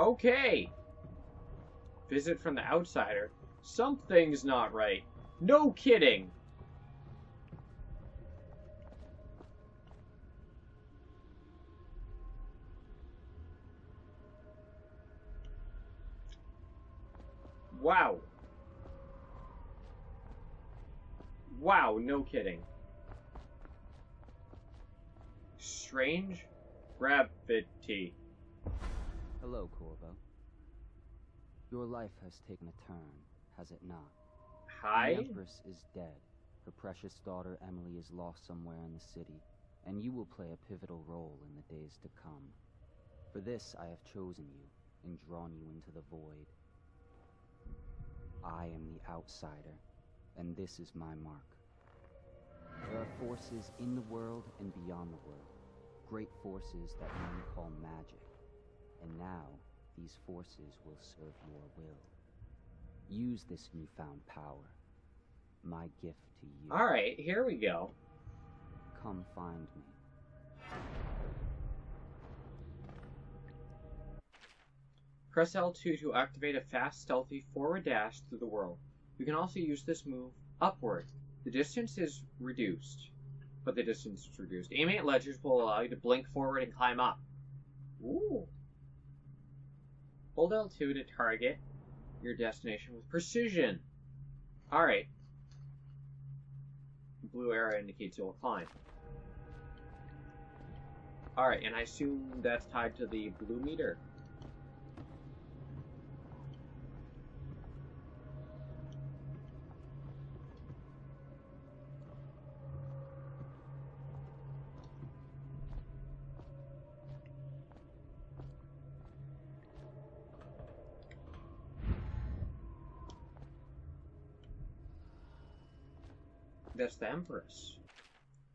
Okay. Visit from the outsider. Something's not right. No kidding. Wow. Wow, no kidding. Strange gravity. Hello, Corvo. Your life has taken a turn, has it not? Hi? The Empress is dead. Her precious daughter Emily is lost somewhere in the city, and you will play a pivotal role in the days to come. For this I have chosen you and drawn you into the void. I am the outsider, and this is my mark. There are forces in the world and beyond the world, great forces that men call magic. And now, these forces will serve your will. Use this newfound power. My gift to you. Alright, here we go. Come find me. Press L2 to activate a fast, stealthy forward dash through the world. You can also use this move upward. The distance is reduced. Aiming at ledges will allow you to blink forward and climb up. Ooh. Hold L2 to target your destination with precision. Alright. Blue arrow indicates you'll climb. Alright, and I assume that's tied to the blue meter. That's the Empress.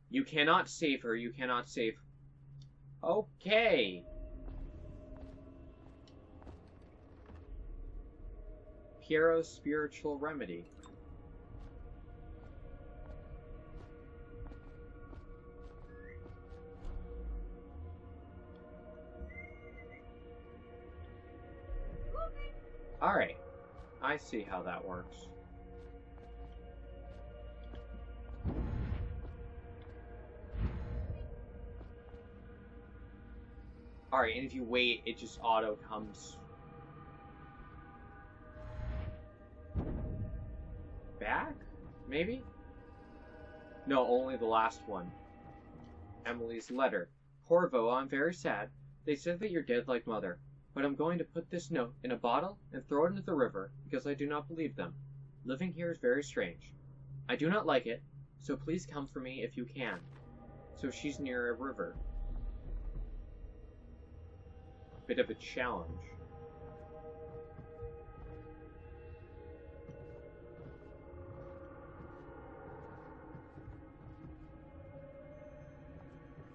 You cannot save her. You cannot save... Okay. Piero's spiritual remedy. Alright. I see how that works. Alright, and if you wait, it just auto comes back? Maybe? No, only the last one. Emily's letter. Corvo, I'm very sad. They said that you're dead like mother, but I'm going to put this note in a bottle and throw it into the river because I do not believe them. Living here is very strange. I do not like it, so please come for me if you can. So she's near a river. Bit of a challenge.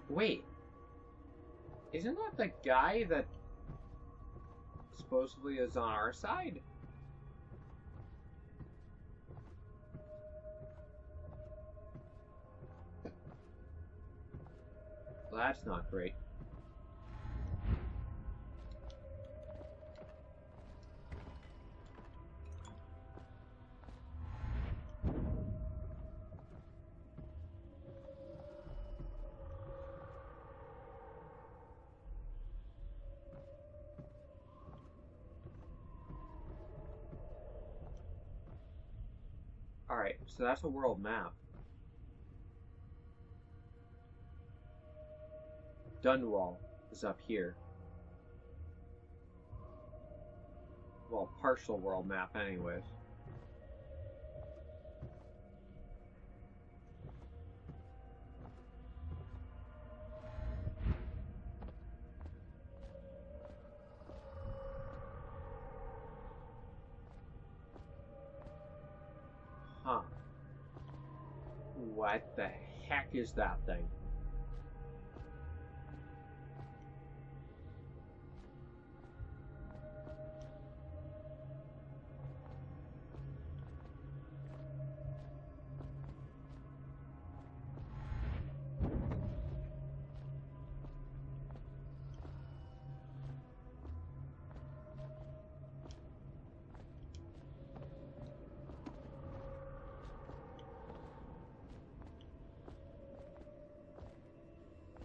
Wait. Isn't that the guy that supposedly is on our side? Well, that's not great. Alright, so that's a world map. Dunwall is up here. Well, partial world map anyways. Huh. What the heck is that thing?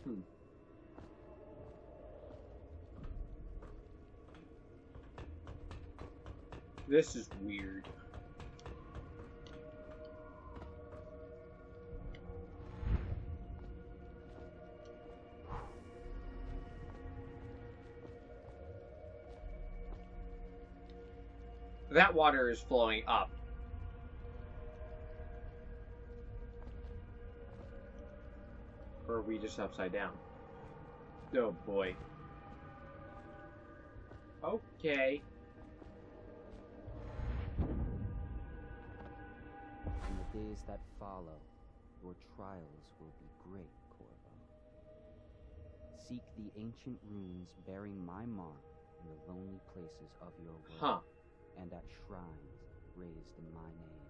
Hmm. This is weird. That water is flowing up. Or are we just upside down? Oh boy. Okay. In the days that follow, your trials will be great, Corvo. Seek the ancient runes bearing my mark in the lonely places of your world, and at shrines raised in my name.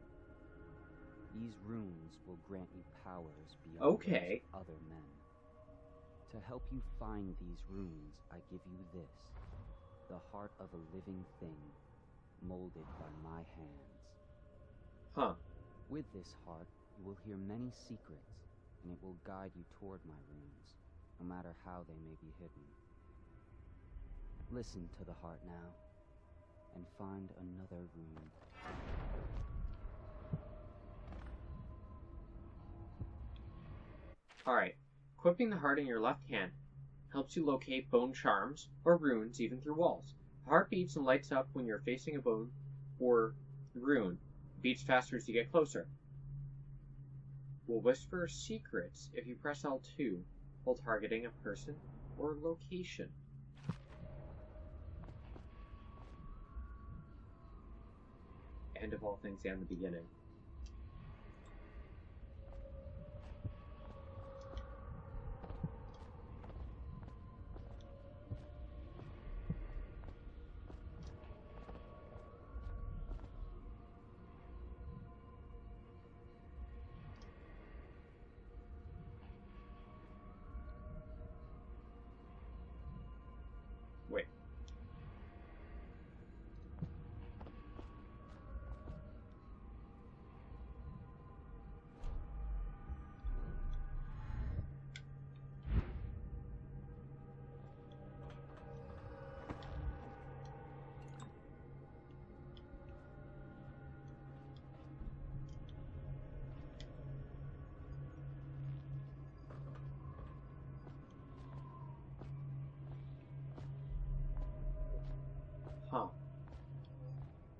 These runes will grant you powers beyond those of other men. To help you find these runes, I give you this, the heart of a living thing, molded by my hands. With this heart, you will hear many secrets, and it will guide you toward my runes, no matter how they may be hidden. Listen to the heart now, and find another rune. Alright. Equipping the heart in your left hand helps you locate bone charms or runes even through walls. The heart beats and lights up when you're facing a bone or rune. It beats faster as you get closer. Will whisper secrets if you press L2 while targeting a person or location. End of all things and the beginning. Wait.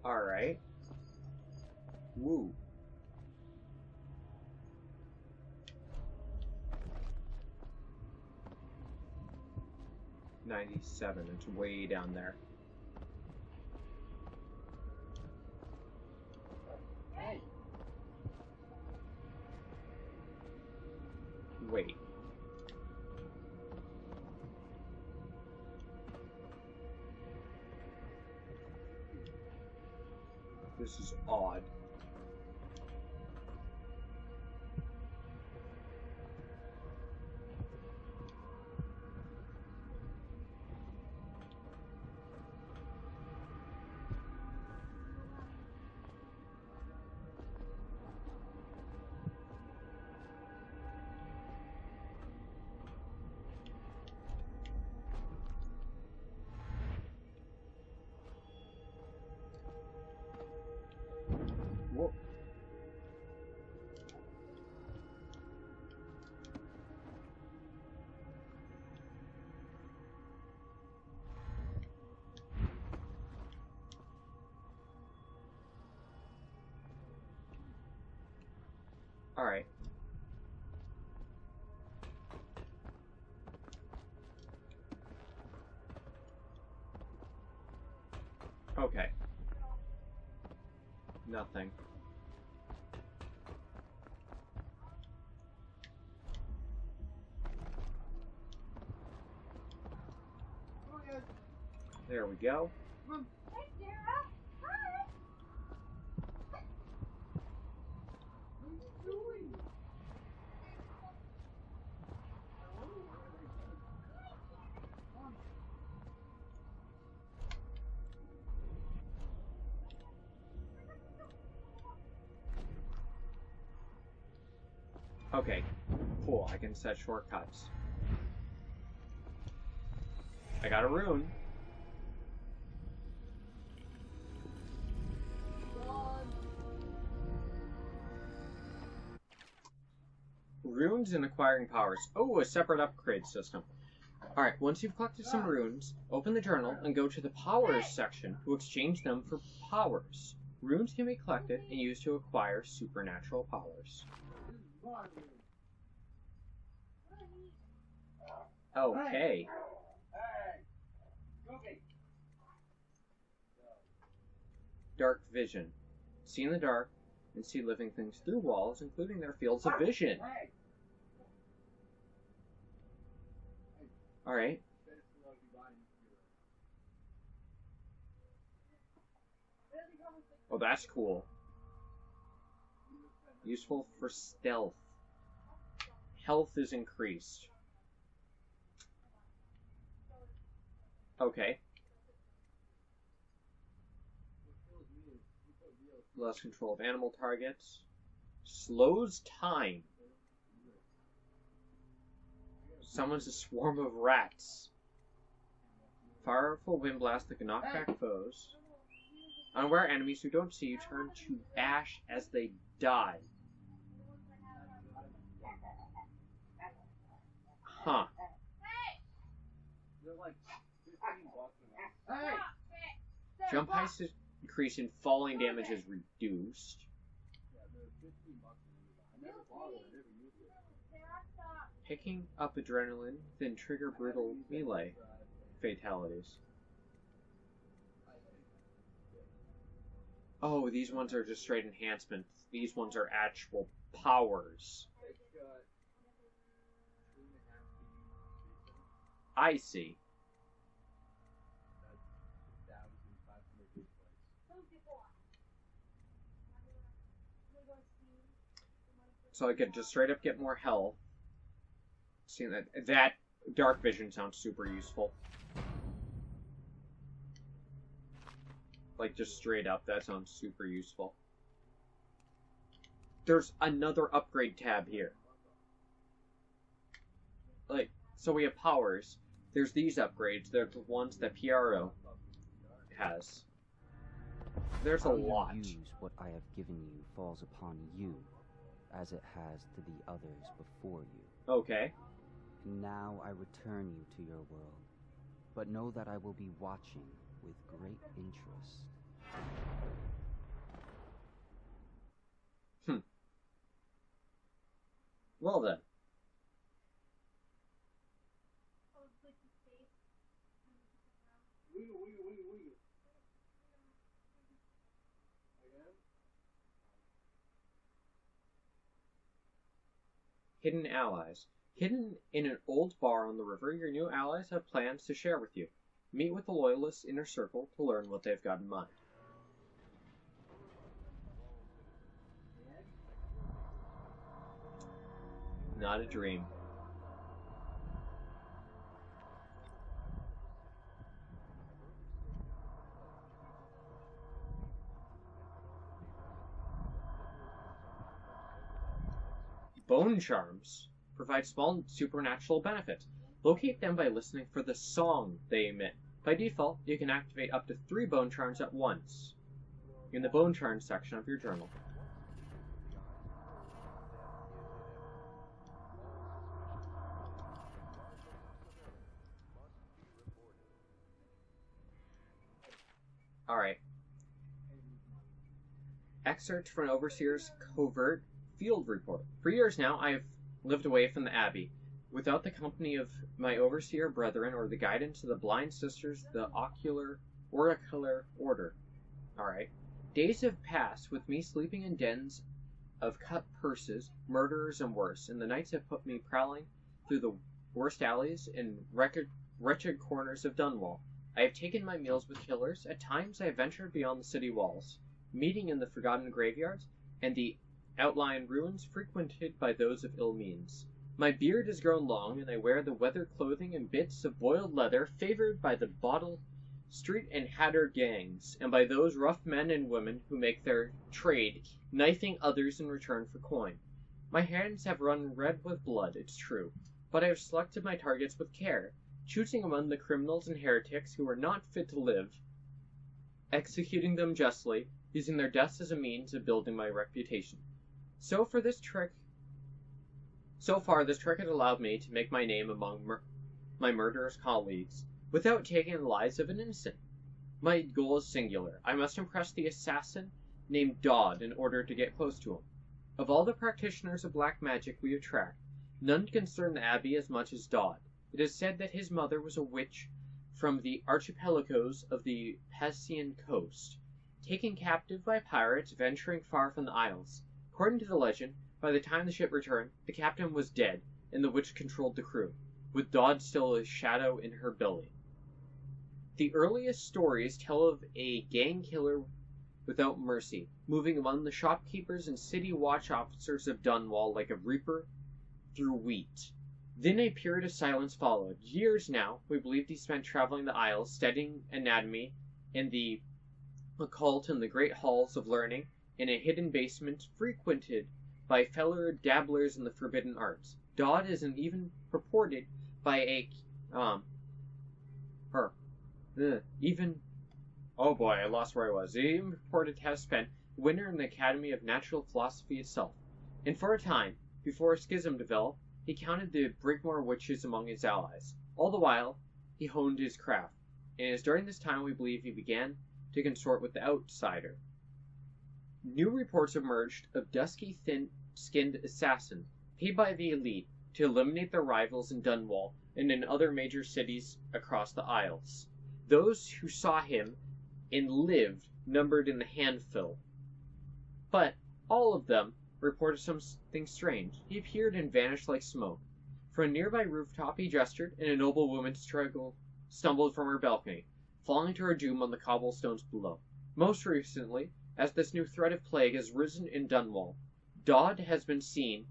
Alright. Woo. $97. It's way down there. Hey. Wait. This is odd. Whoa. Alright. Okay. Nothing. There we go. Hey, Sarah. Hi. What are you doing? Okay. Cool. I can set shortcuts. I got a rune. Runes and acquiring powers. Oh, a separate upgrade system. Alright, once you've collected some runes, open the journal and go to the powers section to exchange them for powers. Runes can be collected and used to acquire supernatural powers. Okay. Dark vision. See in the dark and see living things through walls, including their fields of vision. Alright. Oh, that's cool. Useful for stealth. Health is increased. Okay. Less control of animal targets. Slows time. Summons a swarm of rats. Powerful wind blast that can knock back foes. Unaware enemies who don't see you turn to ash as they die. Huh. Jump height increase in falling damage is reduced. Picking up adrenaline, then trigger brutal melee fatalities. Oh, these ones are just straight enhancements. These ones are actual powers. I see. So I could just straight up get more health. See that dark vision sounds super useful. Like just straight up, that sounds super useful. There's another upgrade tab here. Like, so we have powers. There's these upgrades. They're the ones that PRO has. There's a lot. How you use what I have given you falls upon you, as it has to the others before you. Okay. Now I return you to your world, but know that I will be watching with great interest. Well then. Hidden allies. Hidden in an old bar on the river, your new allies have plans to share with you. Meet with the Loyalists' inner circle to learn what they've got in mind. Not a dream. Bone charms provide small supernatural benefits. Locate them by listening for the song they emit. By default, you can activate up to 3 bone charms at once in the bone charms section of your journal. Alright. Excerpt from an Overseer's covert field report. For years now, I have lived away from the Abbey, without the company of my overseer brethren or the guidance of the blind sisters, the oracular order. Alright. Days have passed with me sleeping in dens of cut purses, murderers, and worse, and the nights have put me prowling through the worst alleys and wretched corners of Dunwall. I have taken my meals with killers. At times I have ventured beyond the city walls, meeting in the forgotten graveyards and the outlying ruins frequented by those of ill means. My beard has grown long, and I wear the weather clothing and bits of boiled leather favored by the bottle street and hatter gangs, and by those rough men and women who make their trade, knifing others in return for coin. My hands have run red with blood, it's true, but I have selected my targets with care. choosing among the criminals and heretics who were not fit to live, executing them justly, using their deaths as a means of building my reputation. So far, this trick had allowed me to make my name among my murderous colleagues without taking the lives of an innocent. My goal is singular. I must impress the assassin named Dodd in order to get close to him. Of all the practitioners of black magic we have tracked, none concern the Abbey as much as Dodd. It is said that his mother was a witch from the archipelagos of the Pacian coast, taken captive by pirates venturing far from the isles. According to the legend, by the time the ship returned, the captain was dead, and the witch controlled the crew, with Dodd still a shadow in her belly. The earliest stories tell of a gang killer without mercy, moving among the shopkeepers and city watch officers of Dunwall like a reaper through wheat. Then a period of silence followed. Years now, we believed he spent traveling the Isles, studying anatomy and the occult in the great halls of learning, in a hidden basement frequented by fellow dabblers in the forbidden arts. Dodd isn't even purported by a oh boy, I lost where I was. He even purported to have spent winter in the Academy of Natural Philosophy itself. And for a time, before a schism developed, he counted the Brigmore witches among his allies. All the while, he honed his craft, and it is during this time we believe he began to consort with the outsider. New reports emerged of dusky, thin-skinned assassins paid by the elite to eliminate their rivals in Dunwall and in other major cities across the Isles. Those who saw him and lived numbered in the handful. But all of them reported something strange. He appeared and vanished like smoke. From a nearby rooftop he gestured, and a noble woman stumbled from her balcony, falling to her doom on the cobblestones below. Most recently, as this new threat of plague has risen in Dunwall, Dodd has been seen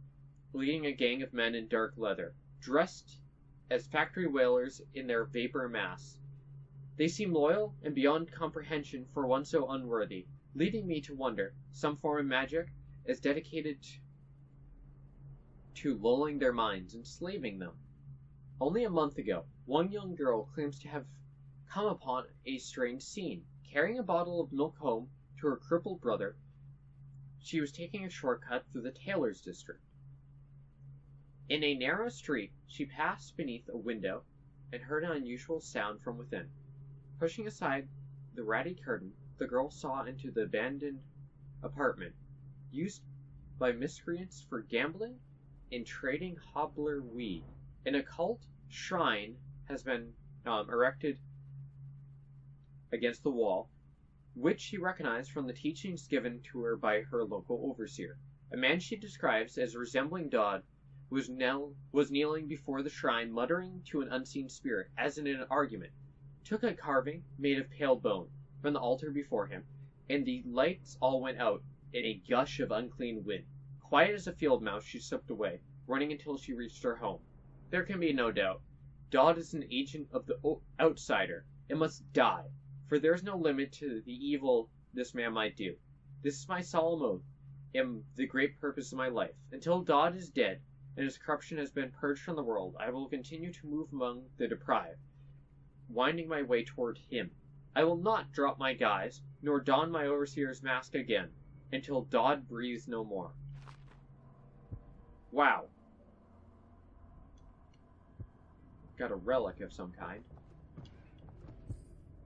leading a gang of men in dark leather, dressed as factory whalers in their vapor masks. They seem loyal and beyond comprehension for one so unworthy, leading me to wonder some form of magic is dedicated to lulling their minds, enslaving them. Only a month ago, one young girl claims to have come upon a strange scene. Carrying a bottle of milk home to her crippled brother, she was taking a shortcut through the tailor's district. In a narrow street, she passed beneath a window and heard an unusual sound from within. Pushing aside the ratty curtain, the girl saw into the abandoned apartment, used by miscreants for gambling and trading hobbler weed. An occult shrine has been erected against the wall, which she recognized from the teachings given to her by her local overseer. A man she describes as resembling Dodd was kneeling before the shrine, muttering to an unseen spirit, as in an argument, took a carving made of pale bone from the altar before him, and the lights all went out in a gush of unclean wind. Quiet as a field mouse, she slipped away, running until she reached her home. There can be no doubt. Dodd is an agent of the outsider, and must die, for there is no limit to the evil this man might do. This is my solemn oath, and the great purpose of my life. Until Dodd is dead, and his corruption has been purged from the world, I will continue to move among the deprived, winding my way toward him. I will not drop my guise, nor don my overseer's mask again, until Dodd breathes no more. Wow. Got a relic of some kind.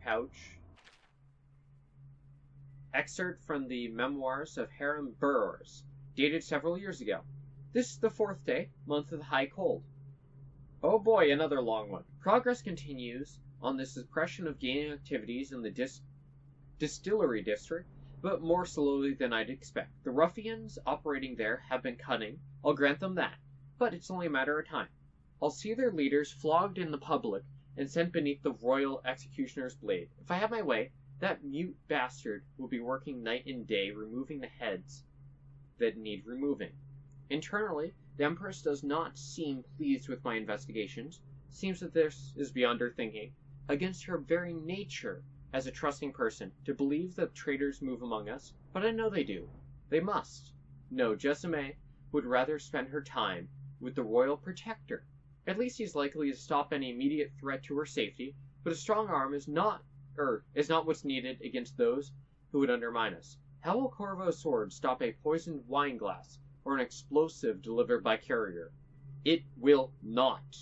Pouch. Excerpt from the memoirs of Hiram Burroughs, dated several years ago. This is the 4th day, month of the high cold. Oh boy, another long one. Progress continues on the suppression of gaming activities in the distillery district, but more slowly than I'd expect. The ruffians operating there have been cunning, I'll grant them that, but it's only a matter of time. I'll see their leaders flogged in the public and sent beneath the royal executioner's blade. If I have my way, that mute bastard will be working night and day, removing the heads that need removing. Internally, the Empress does not seem pleased with my investigations. Seems that this is beyond her thinking, against her very nature as a trusting person, to believe that traitors move among us, but I know they do. They must. No, Jessame would rather spend her time with the royal protector, At least he's likely to stop any immediate threat to her safety, but a strong arm is not what's needed against those who would undermine us. How will Corvo's sword stop a poisoned wine glass or an explosive delivered by carrier? It will not.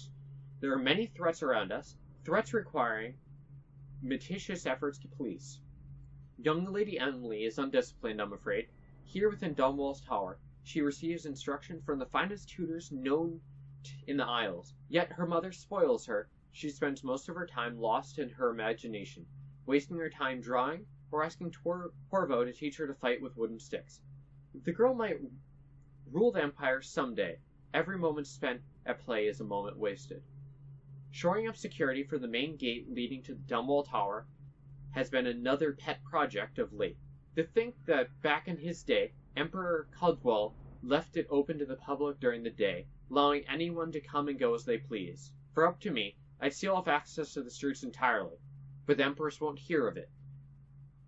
There are many threats around us, threats requiring meticulous efforts to police. Young Lady Emily is undisciplined, I'm afraid. Here within Dunwall's tower, she receives instruction from the finest tutors known in the Isles. Yet her mother spoils her. She spends most of her time lost in her imagination, wasting her time drawing or asking Corvo to teach her to fight with wooden sticks. The girl might rule the Empire someday. Every moment spent at play is a moment wasted. Shoring up security for the main gate leading to the Dunwall Tower has been another pet project of late. To think that back in his day, Emperor Caldwell left it open to the public during the day, allowing anyone to come and go as they please. For up to me, I'd seal off access to the streets entirely, but the Empress won't hear of it.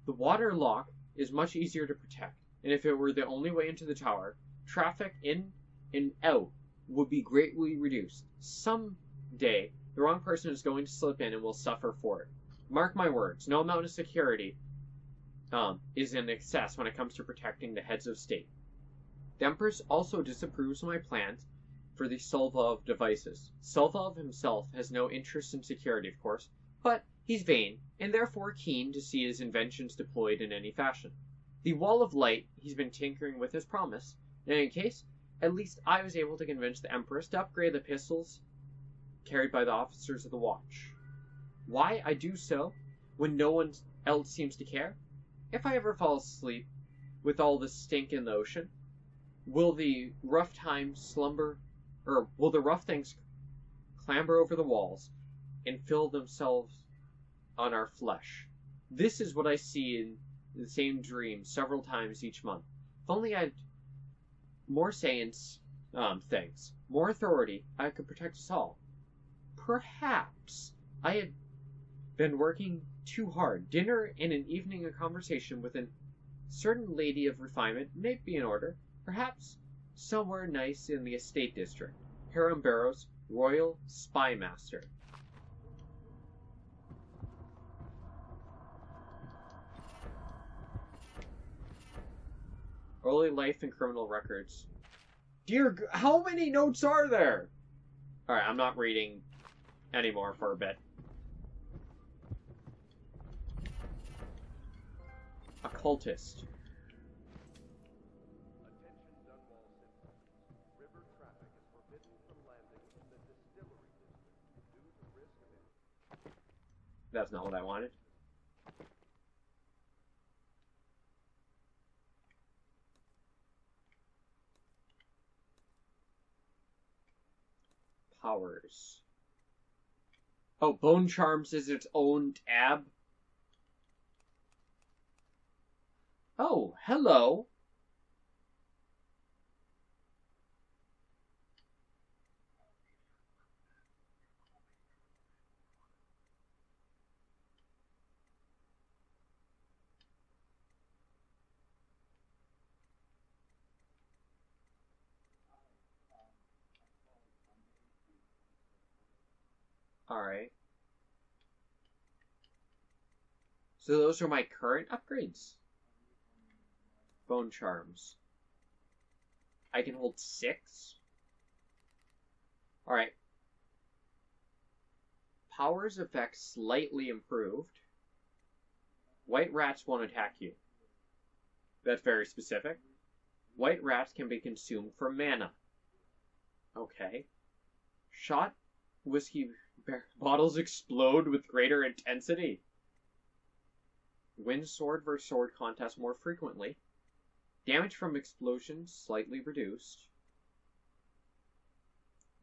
The water lock is much easier to protect, and if it were the only way into the tower, traffic in and out would be greatly reduced. Some day, the wrong person is going to slip in and will suffer for it. Mark my words, no amount of security is in excess when it comes to protecting the heads of state. The Empress also disapproves of my plans for the Solvov devices. Solvov himself has no interest in security, of course, but he's vain, and therefore keen to see his inventions deployed in any fashion. The Wall of Light he's been tinkering with his promise. In any case, at least I was able to convince the Empress to upgrade the pistols carried by the officers of the Watch. Why I do so, when no one else seems to care? If I ever fall asleep with all the stink in the ocean, will the rough things clamber over the walls and fill themselves on our flesh? This is what I see in the same dream several times each month. If only I had more say in things, more authority, I could protect us all. Perhaps I had been working too hard. Dinner and an evening of conversation with a certain lady of refinement may be in order. Perhaps somewhere nice in the estate district. Hiram Barrows, Royal Spy Master. Early life and criminal records. How many notes are there? Alright, I'm not reading anymore for a bit. Occultist. Attention Dunwall citizens. River traffic is forbidden from landing in the distillery district due to risk of That's not what I wanted. Powers. Oh, Bone Charms is its own tab. Oh, hello. Alright. So those are my current upgrades. Bone Charms. I can hold 6. Alright. Powers effect slightly improved. White rats won't attack you. That's very specific. White rats can be consumed for mana. Okay. Shot whiskey bottles explode with greater intensity. Win sword versus sword contest more frequently. Damage from explosions slightly reduced.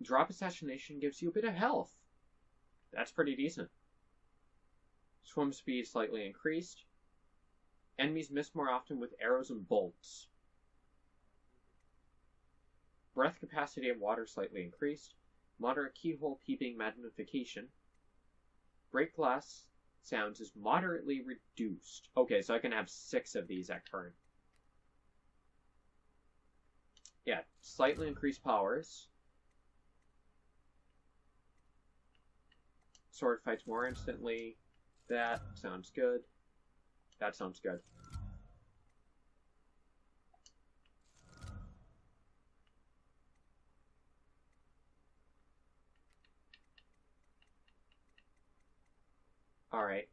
Drop assassination gives you a bit of health. That's pretty decent. Swim speed slightly increased. Enemies miss more often with arrows and bolts. Breath capacity of water slightly increased. Moderate keyhole peeping magnification. Break glass sounds is moderately reduced. Okay, so I can have 6 of these at current. Yeah, slightly increased powers. sword fights more instantly. That sounds good. That sounds good. Alright.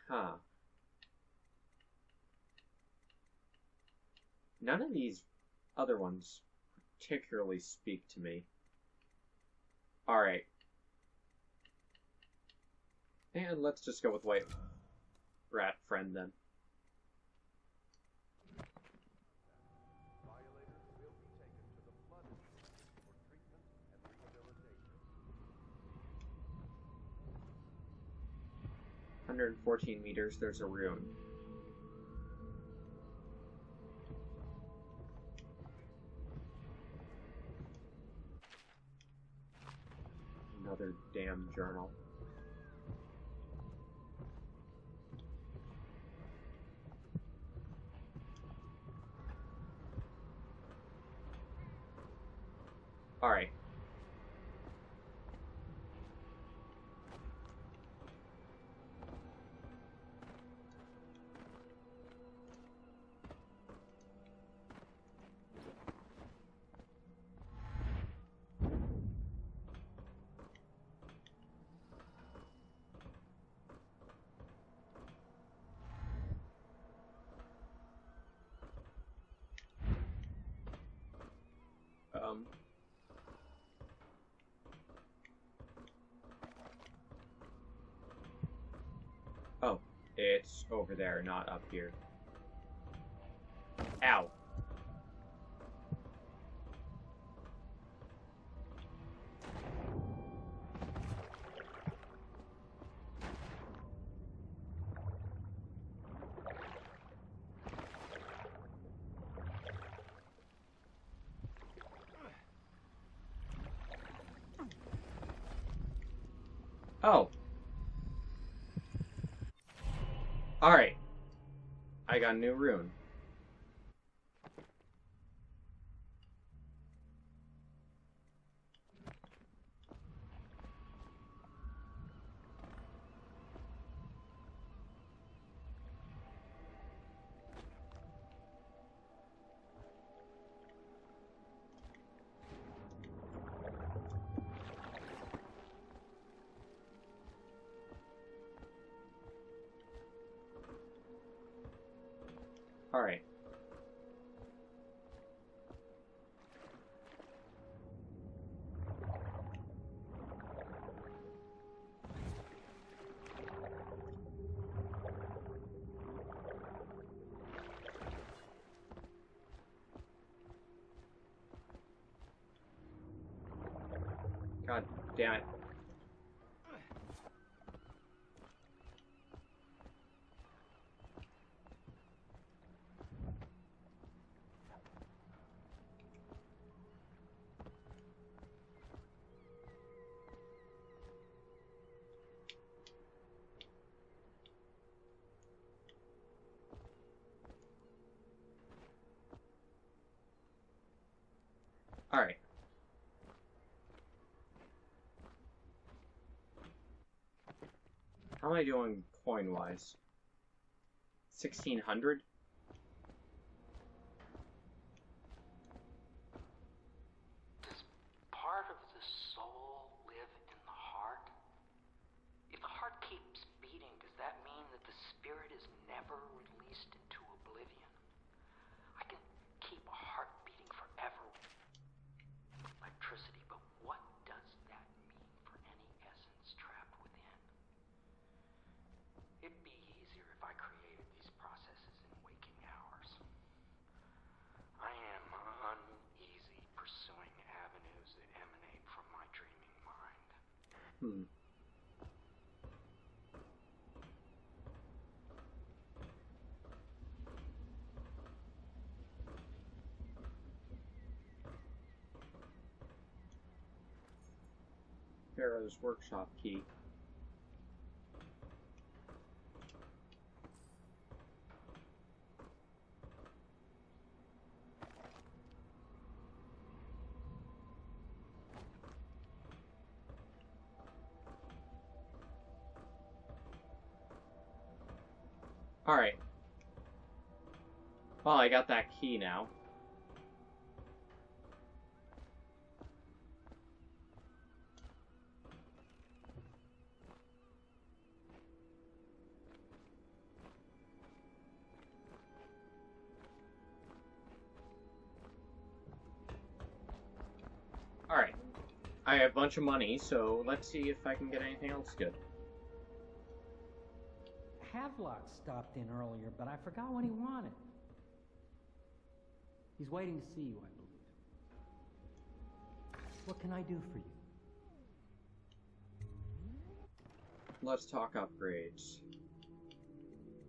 Huh. None of these other ones particularly speak to me. Alright. And let's just go with White Rat Friend then. Violators will be taken to the Flood Institute for treatment and rehabilitation. 114 meters, there's a rune. Another damn journal. Alright. Oh, it's over there, not up here. Ow. Oh. Alright. I got a new rune. Alright. God damn it. Alright. How am I doing coin-wise? 1,600? Does part of the soul live in the heart? If the heart keeps beating, does that mean that the spirit is never released into oblivion? I can keep a heart beating forever with electricity, but what does that mean for any essence trapped within? It'd be easier if I created these processes in waking hours. I am uneasy pursuing avenues that emanate from my dreaming mind. Pharaoh's workshop key. Alright. Well, I got that key now. Alright. I have a bunch of money, so let's see if I can get anything else good. Havelock stopped in earlier, but I forgot what he wanted. He's waiting to see you, I believe. What can I do for you? Let's talk upgrades.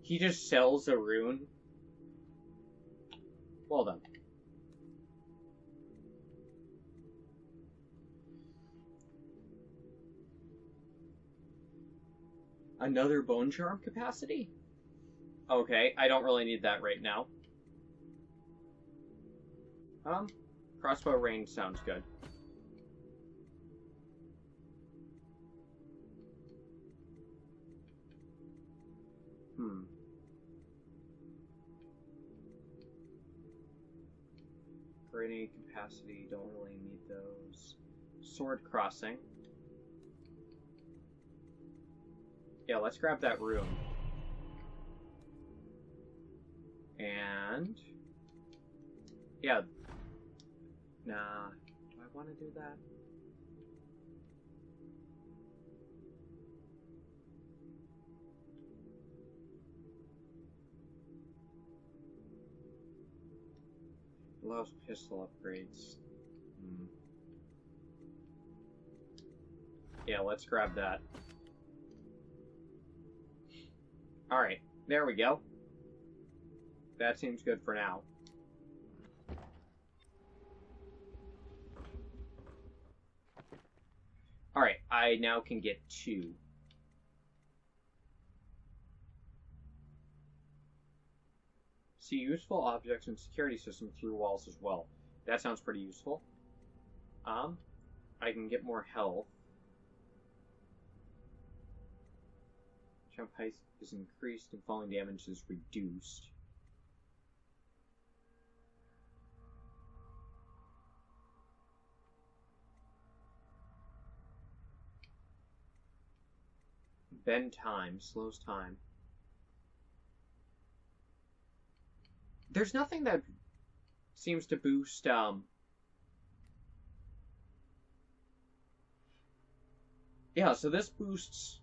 He just sells a rune? Well done. Another bone charm capacity? Okay, I don't really need that right now. Crossbow range sounds good. Grenade capacity, don't really need those. Sword crossing. Yeah, let's grab that room. And... yeah. Nah. Do I want to do that? Allows pistol upgrades. Yeah, let's grab that. Alright, there we go. That seems good for now. Alright, I now can get 2. See useful objects and security systems through walls as well. That sounds pretty useful. I can get more health. Jump height is increased and falling damage is reduced. Bend time, slows time. There's nothing that seems to boost, yeah, so this boosts...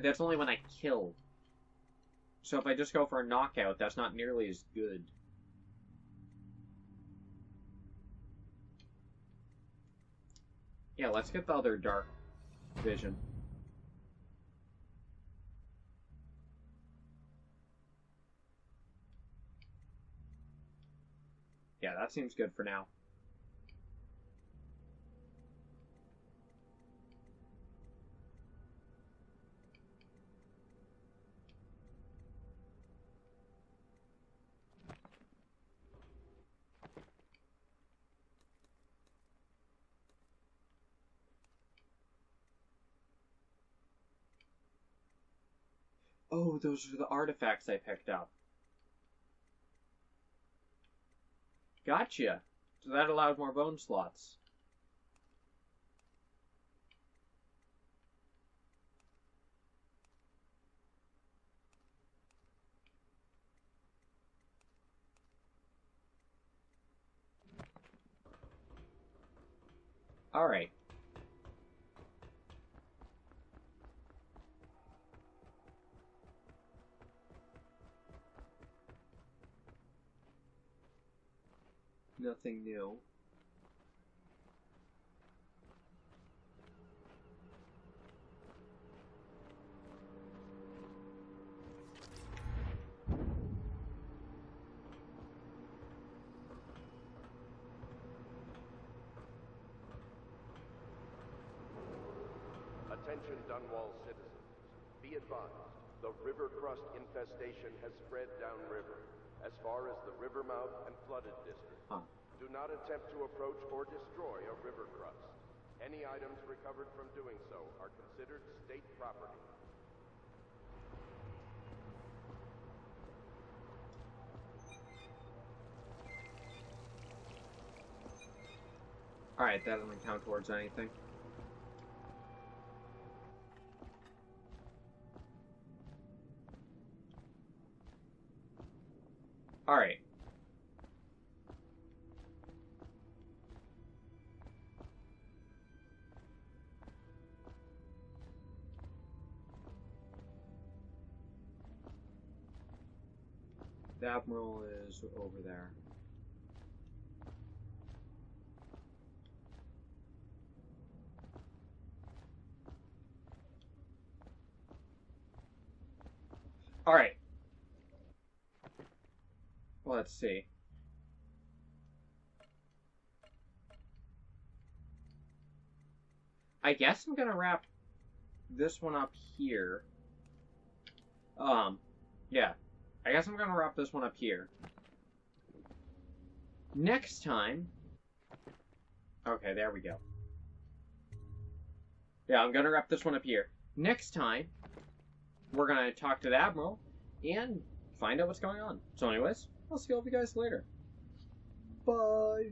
that's only when I kill. So if I just go for a knockout, that's not nearly as good. Yeah, let's get the other dark vision. Yeah, that seems good for now. Oh, those are the artifacts I picked up. Gotcha. So that allowed more bone slots. Alright. Nothing new. Attention Dunwall citizens. Be advised, the river crust infestation has spread downriver, as far as the river mouth and flooded district. Do not attempt to approach or destroy a river crust. Any items recovered from doing so are considered state property. Alright, that doesn't count towards anything. Alright. The Admiral is over there. Alright. Let's see. I guess I'm gonna wrap this one up here. Yeah. I guess I'm gonna wrap this one up here. Next time... Okay, there we go. Yeah, I'm gonna wrap this one up here. Next time, we're gonna talk to the Admiral and find out what's going on. So anyways, I'll see all of you guys later. Bye!